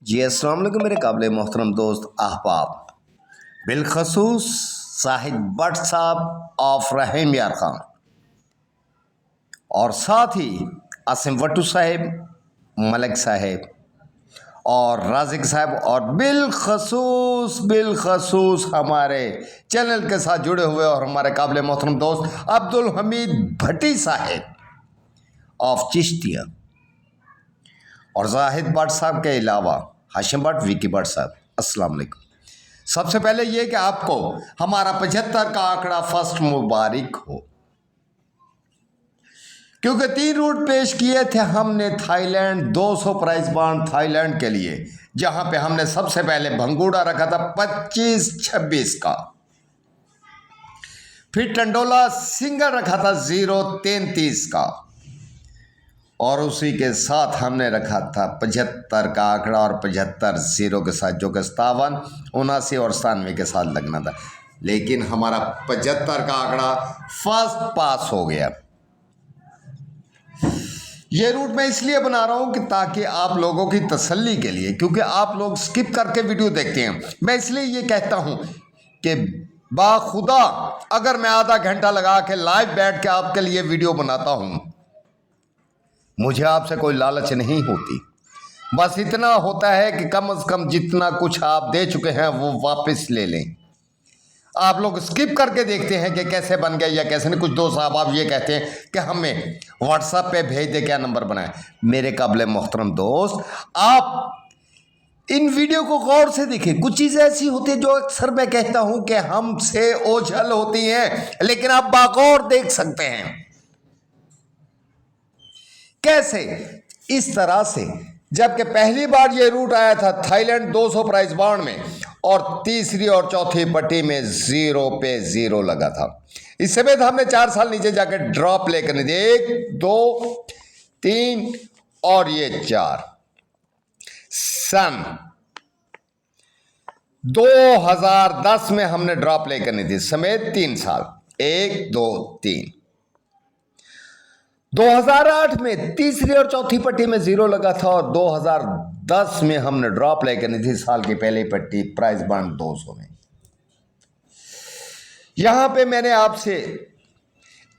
जी अस्सलाम वालेकुम मेरे काबिल मोहतरम दोस्त अहबाब, बिलखसूस साहिद भट्ट साहब ऑफ रहीम यार खान और साथ ही आसिम वट्टू साहिब, मलिक साहिब और राजिक साहब और बिलखसूस हमारे चैनल के साथ जुड़े हुए और हमारे काबिल मोहतरम दोस्त अब्दुल हमीद भट्टी साहिब ऑफ चिश्तिया और जाहिद भट्ट साहब के अलावा हाशिम भट्ट, विकी भट्ट साहब। अस्सलाम वालेकुम। सबसे पहले ये कि आपको हमारा 75 का आंकड़ा फर्स्ट मुबारक हो, क्योंकि 3 रूट पेश किए थे हमने थाईलैंड 200 प्राइस बॉन्ड थाईलैंड के लिए, जहां पे हमने सबसे पहले भंगूड़ा रखा था 25-26 का, फिर टंडोला सिंगल रखा था 0-33 का और उसी के साथ हमने रखा था 75 का आंकड़ा और 75 जीरो के साथ, जो कि 57, 79 और 97 के साथ लगना था। लेकिन हमारा 75 का आंकड़ा फर्स्ट पास हो गया। ये रूट मैं इसलिए बना रहा हूं कि ताकि आप लोगों की तसल्ली के लिए, क्योंकि आप लोग स्किप करके वीडियो देखते हैं, मैं इसलिए ये कहता हूं कि बाखुदा अगर मैं आधा घंटा लगा के लाइव बैठ के आपके लिए वीडियो बनाता हूं, मुझे आपसे कोई लालच नहीं होती, बस इतना होता है कि कम से कम जितना कुछ आप दे चुके हैं वो वापस ले लें। आप लोग स्किप करके देखते हैं कि कैसे बन गया या कैसे नहीं। कुछ दोस्त साहब आप ये कहते हैं कि हमें व्हाट्सएप पे भेज दे, क्या नंबर बनाए। मेरे काबिल मोहतरम दोस्त, आप इन वीडियो को गौर से देखें। कुछ चीज़ें ऐसी होती है जो अक्सर मैं कहता हूं कि हमसे ओझल होती हैं, लेकिन आप बागौर देख सकते हैं। कैसे? इस तरह से, जबकि पहली बार ये रूट आया था थाईलैंड 200 प्राइस बॉन्ड में और तीसरी और चौथी पट्टी में 0 पे 0 लगा था। इस समय हमने 4 साल नीचे जाकर ड्रॉप लेकर नहीं दिए, 1 2 3 और ये 4 सन 2010 में हमने ड्रॉप लेकर नहीं दी समेत 3 साल, 1 2 3। 2008 में तीसरी और चौथी पट्टी में 0 लगा था और 2010 में हमने ड्रॉप लेकर नहीं थी साल की पहली पट्टी प्राइस बॉन्ड 200 में। यहां पे मैंने आपसे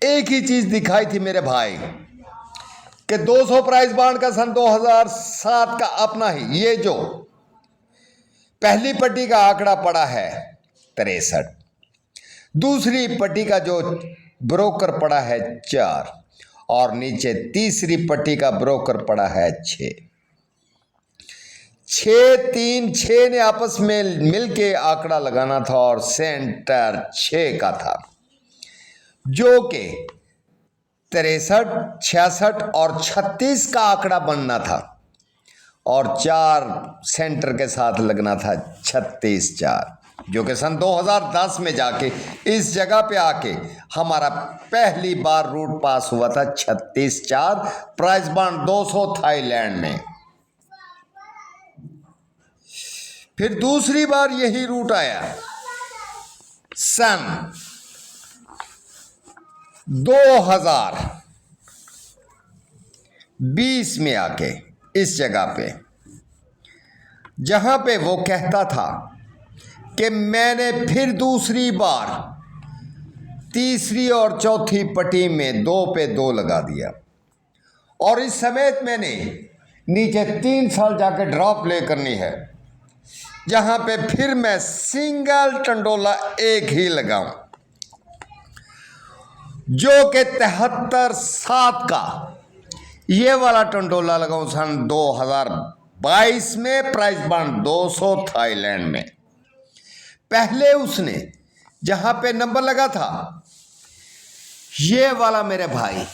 एक ही चीज दिखाई थी मेरे भाई कि 200 प्राइस बॉन्ड का सन 2007 का अपना ही ये जो पहली पट्टी का आंकड़ा पड़ा है 63, दूसरी पट्टी का जो ब्रोकर पड़ा है 4 और नीचे तीसरी पट्टी का ब्रोकर पड़ा है 6। 6 ने आपस में मिलके आंकड़ा लगाना था और सेंटर 6 का था, जो कि 63, 66 और 36 का आंकड़ा बनना था और 4 सेंटर के साथ लगना था 36 4, जो कि सन 2010 में जाके इस जगह पे आके हमारा पहली बार रूट पास हुआ था 36 4 प्राइस बॉन्ड 200 थाईलैंड में। फिर दूसरी बार यही रूट आया सन 2020 में आके इस जगह पे, जहां पे वो कहता था कि मैंने फिर दूसरी बार तीसरी और चौथी पट्टी में 2 पे 2 लगा दिया और इस समेत मैंने नीचे 3 साल जाके ड्रॉप ले करनी है, जहां पे फिर मैं सिंगल टंडोला एक ही लगाऊं, जो कि 73-7 का ये वाला टंडोला लगाऊं सन 2022 में प्राइस बॉन्ड 200 थाईलैंड में। पहले उसने जहां पे नंबर लगा था ये वाला मेरे भाई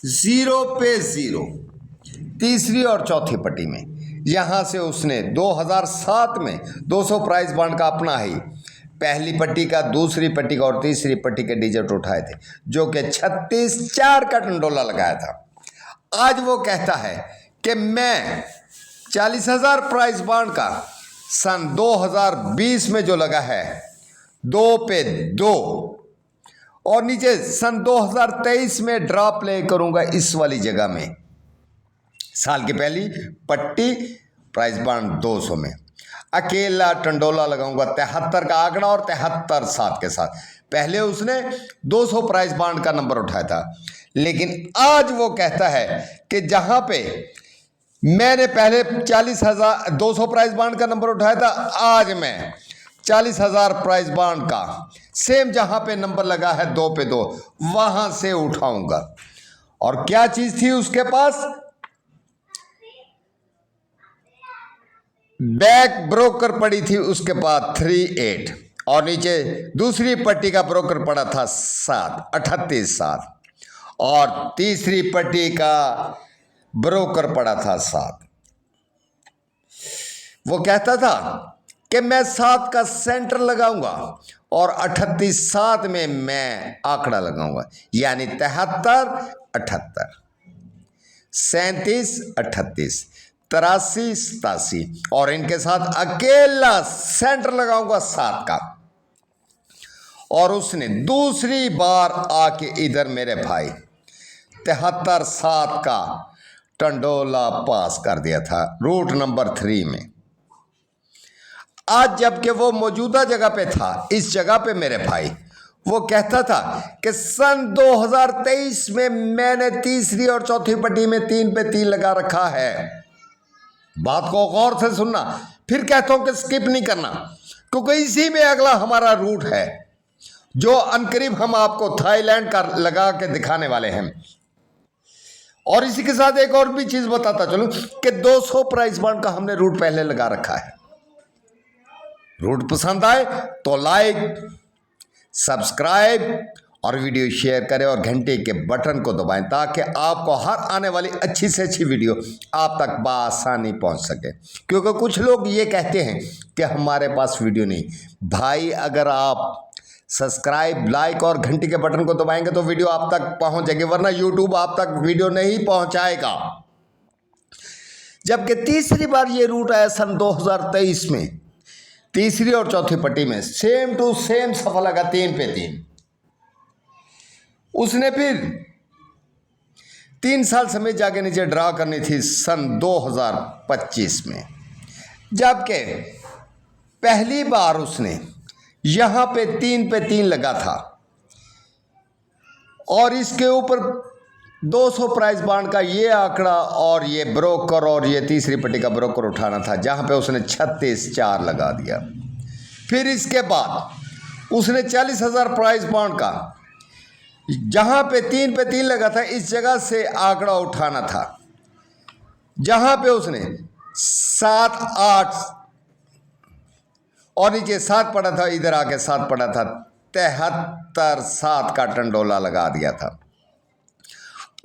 0 पे 0 तीसरी और चौथी पट्टी में, यहां से उसने 2007 में 200 प्राइस बॉन्ड का अपना ही पहली पट्टी का, दूसरी पट्टी का और तीसरी पट्टी के डिजिट उठाए थे, जो कि 36 4 का टंडोला लगाया था। आज वो कहता है कि मैं 40,000 प्राइस बॉन्ड का सन 2020 में जो लगा है 2 पे 2 और नीचे सन 2023 में ड्रॉप ले करूंगा इस वाली जगह में साल की पहली पट्टी प्राइस बांड 200 में। अकेला टंडोला लगाऊंगा 73 का आंकड़ा और 73 7 के साथ। पहले उसने 200 प्राइस बांड का नंबर उठाया था, लेकिन आज वो कहता है कि जहां पे मैंने पहले 40,200 प्राइस बांड का नंबर उठाया था, आज मैं 40,000 प्राइस बांड का सेम जहां पे नंबर लगा है 2 पे 2 वहां से उठाऊंगा। और क्या चीज थी उसके पास? बैक ब्रोकर पड़ी थी उसके पास 38 और नीचे दूसरी पट्टी का ब्रोकर पड़ा था 38 7 और तीसरी पट्टी का ब्रोकर पड़ा था 7। वो कहता था कि मैं 7 का सेंटर लगाऊंगा और 38 7 में मैं आंकड़ा लगाऊंगा, यानी 73 78 37 38 83 87 और इनके साथ अकेला सेंटर लगाऊंगा 7 का। और उसने दूसरी बार आके इधर मेरे भाई 73 7 का टंडोला पास कर दिया था रूट नंबर 3 में। आज जबकि वो मौजूदा जगह पे था, इस जगह पे मेरे भाई वो कहता था कि सन 2023 में मैंने तीसरी और चौथी पट्टी में 3 पे 3 लगा रखा है। बात को गौर से सुनना, फिर कहता हूं कि स्किप नहीं करना, क्योंकि इसी में अगला हमारा रूट है जो अनकरीब हम आपको थाईलैंड का लगा के दिखाने वाले हैं। और इसी के साथ एक और भी चीज बताता चलूं कि 200 प्राइस बांड का हमने रूट पहले लगा रखा है। रूट पसंद आए तो लाइक, सब्सक्राइब और वीडियो शेयर करें और घंटे के बटन को दबाएं ताकि आपको हर आने वाली अच्छी से अच्छी वीडियो आप तक बआसानी पहुंच सके। क्योंकि कुछ लोग ये कहते हैं कि हमारे पास वीडियो नहीं। भाई, अगर आप सब्सक्राइब, लाइक और घंटे के बटन को दबाएंगे तो वीडियो आप तक पहुंचेगी, वरना यूट्यूब आप तक वीडियो नहीं पहुंचाएगा। जबकि तीसरी बार ये रूट आया सन 2023 में, तीसरी और चौथी पट्टी में सेम टू सेम सफा लगा 3 पे 3। उसने फिर 3 साल समय जाके नीचे ड्रा करनी थी सन 2025 में, जबकि पहली बार उसने यहां पे 3 पे 3 लगा था और इसके ऊपर 200 प्राइस बांड का ये आंकड़ा और ये ब्रोकर और ये तीसरी पट्टी का ब्रोकर उठाना था, जहां पे उसने 36 4 लगा दिया। फिर इसके बाद उसने 40,000 प्राइस बांड का जहां पे 3 पे 3 लगा था, इस जगह से आंकड़ा उठाना था, जहां पे उसने 7 8 और नीचे 7 पड़ा था, इधर आके 7 पड़ा था, 73 7 का टंडोला लगा दिया था।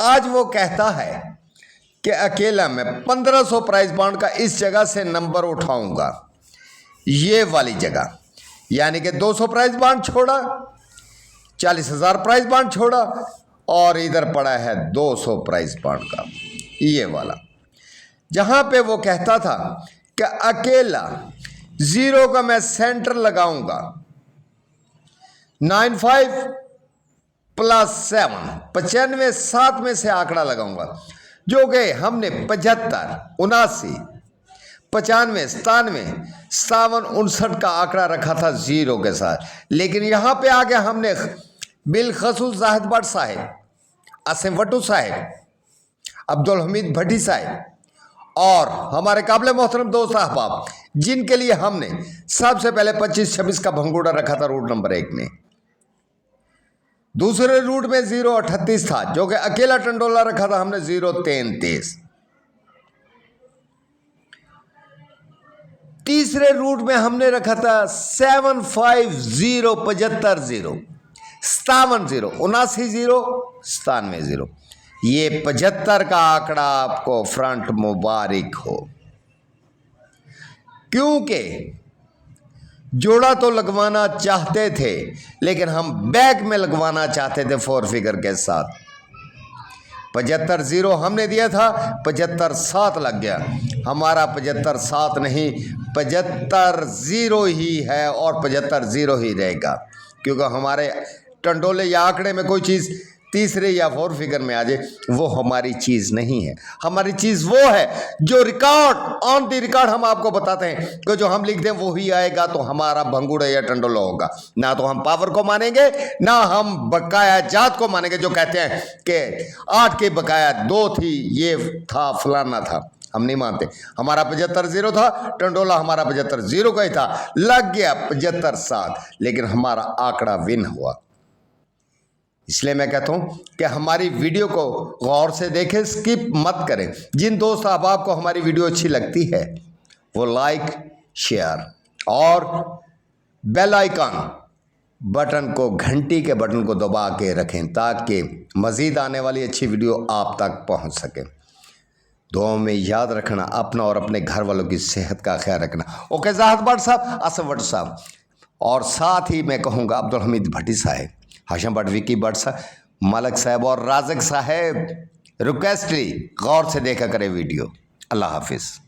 आज वो कहता है कि अकेला मैं 1500 प्राइस बांड का इस जगह से नंबर उठाऊंगा, ये वाली जगह, यानी कि 200 प्राइस बांड छोड़ा, 40,000 प्राइस बांड छोड़ा और इधर पड़ा है 200 प्राइस बांड का ये वाला, जहां पे वो कहता था कि अकेला 0 का मैं सेंटर लगाऊंगा, 95 + 7 95 7 में से आंकड़ा लगाऊंगा, जो कि हमने 75 79 95 97 57 59 का आंकड़ा रखा था 0 के साथ। लेकिन यहां पे आगे हमने बिलखसूस जाहिद भट्ट साहिब, आसिम वट्टू साहिब, अब्दुल हमीद भट्टी साहिब और हमारे काबिल मोहतरम दोस्त अहबाब, जिनके लिए हमने सबसे पहले 25 26 का भंगूड़ा रखा था रूट नंबर 1 में। दूसरे रूट में 038 था, जो कि अकेला टंडोला रखा था हमने 033। तीसरे रूट में हमने रखा था 750 75 0 57 0 79 0 97 0। ये 75 का आंकड़ा आपको फ्रंट मुबारक हो, क्योंकि जोड़ा तो लगवाना चाहते थे लेकिन हम बैक में लगवाना चाहते थे 4 फिगर के साथ। 75 0 हमने दिया था, 75 7 लग गया। हमारा 75 7 नहीं, 75 0 ही है और 75 0 ही रहेगा, क्योंकि हमारे टंडोले या आंकड़े में कोई चीज़ तीसरे या फोर फिगर में आ जाए, वो हमारी चीज़ नहीं है। हमारी चीज़ वो है जो रिकॉर्ड ऑन द रिकॉर्ड हम आपको बताते हैं कि जो हम लिख दें वो ही आएगा, तो हमारा भंगुड़ा या टंडोला होगा। ना तो हम पावर को मानेंगे, ना हम बकाया जात को मानेंगे, जो कहते हैं कि 8 के बकाया 2 थी, ये था, फलाना था। हम नहीं मानते। हमारा 75 0 था, टंडोला हमारा 75 0 का ही था, लग गया 75 7, लेकिन हमारा आंकड़ा विन हुआ। इसलिए मैं कहता हूं कि हमारी वीडियो को गौर से देखें, स्किप मत करें। जिन दोस्त अहबाब को हमारी वीडियो अच्छी लगती है वो लाइक, शेयर और बेल आइकन बटन को, घंटी के बटन को दबा के रखें, ताकि मज़ीद आने वाली अच्छी वीडियो आप तक पहुंच सके। दुआओं में याद रखना, अपना और अपने घर वालों की सेहत का ख्याल रखना। ओके ज़ाहिद भट्ट साहब, असफ भट्ट साहब, और साथ ही मैं कहूँगा अब्दुल हमीद भट्टी साहब, हाशिम भट्ट, विकी भट्ट साहब, मलक साहब और राज़क साहब, रिक्वेस्ट गौर से देखा करें वीडियो। अल्लाह हाफिज़।